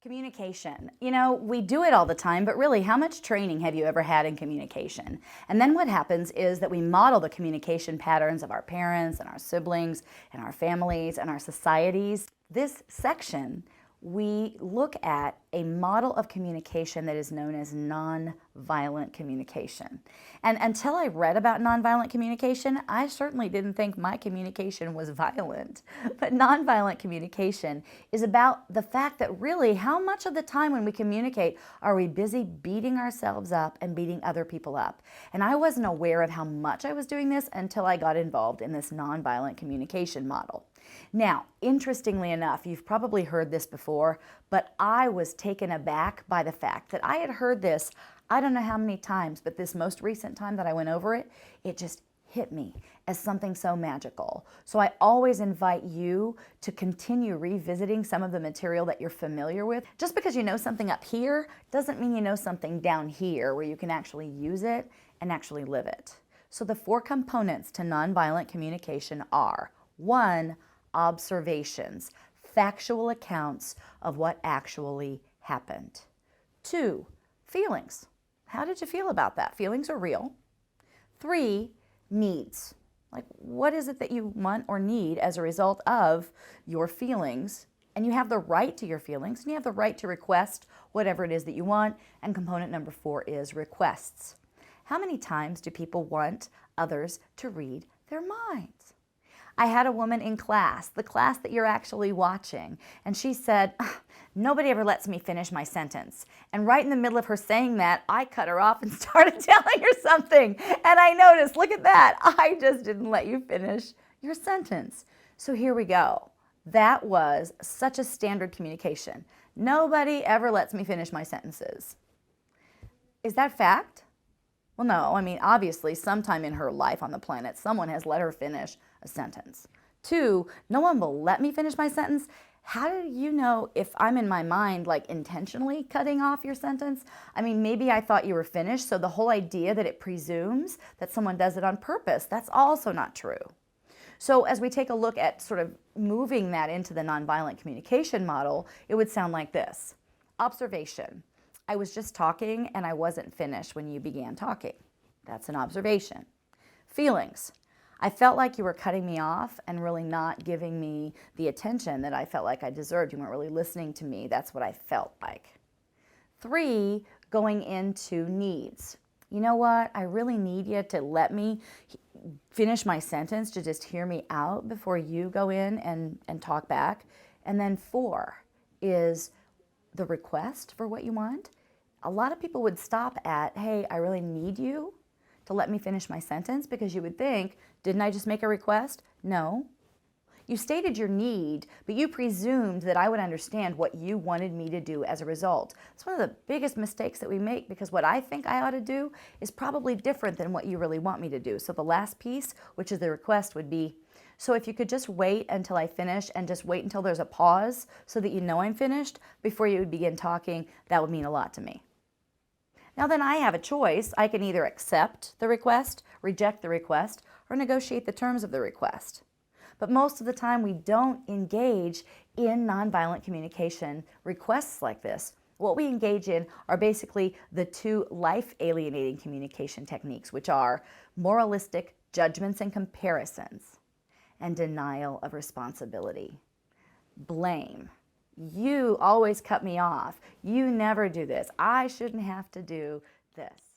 Communication. You know, we do it all the time, but really, how much training have you ever had in communication? And then what happens is that we model the communication patterns of our parents and our siblings and our families and our societies. This section, we look at a model of communication that is known as nonviolent communication. And until I read about nonviolent communication, I certainly didn't think my communication was violent. But nonviolent communication is about the fact that really, how much of the time when we communicate are we busy beating ourselves up and beating other people up? And I wasn't aware of how much I was doing this until I got involved in this nonviolent communication model. Now, interestingly enough, you've probably heard this before, but I was taken aback by the fact that I had heard this, I don't know how many times, but this most recent time that I went over it, it just hit me as something so magical. So I always invite you to continue revisiting some of the material that you're familiar with. Just because you know something up here doesn't mean you know something down here where you can actually use it and actually live it. So the 4 components to nonviolent communication are: 1, observations, factual accounts of what actually happened. 2, feelings. How did you feel about that? Feelings are real. 3, needs. Like, what is it that you want or need as a result of your feelings? And you have the right to your feelings, and you have the right to request whatever it is that you want. And component number 4 is requests. How many times do people want others to read their minds? I had a woman in class, the class that you're actually watching, and she said, nobody ever lets me finish my sentence. And right in the middle of her saying that, I cut her off and started telling her something. And I noticed, look at that, I just didn't let you finish your sentence. So here we go. That was such a standard communication. Nobody ever lets me finish my sentences. Is that fact? Well, no, I mean, obviously, sometime in her life on the planet, someone has let her finish a sentence. 2, no one will let me finish my sentence. How do you know if I'm in my mind, like, intentionally cutting off your sentence? I mean, maybe I thought you were finished, so the whole idea that it presumes that someone does it on purpose, that's also not true. So as we take a look at sort of moving that into the nonviolent communication model, it would sound like this. Observation. I was just talking and I wasn't finished when you began talking. That's an observation. Feelings. I felt like you were cutting me off and really not giving me the attention that I felt like I deserved. You weren't really listening to me. That's what I felt like. 3, going into needs. You know what? I really need you to let me finish my sentence, to just hear me out before you go in and talk back. And then 4 is the request for what you want. A lot of people would stop at, hey, I really need you to let me finish my sentence, because you would think, didn't I just make a request? No. You stated your need, but you presumed that I would understand what you wanted me to do as a result. It's one of the biggest mistakes that we make, because what I think I ought to do is probably different than what you really want me to do. So the last piece, which is the request, would be, so if you could just wait until I finish and just wait until there's a pause so that you know I'm finished before you would begin talking, that would mean a lot to me. Now then I have a choice. I can either accept the request, reject the request, or negotiate the terms of the request. But most of the time we don't engage in nonviolent communication requests like this. What we engage in are basically the 2 life-alienating communication techniques, which are moralistic judgments and comparisons, and denial of responsibility. Blame. You always cut me off. You never do this. I shouldn't have to do this.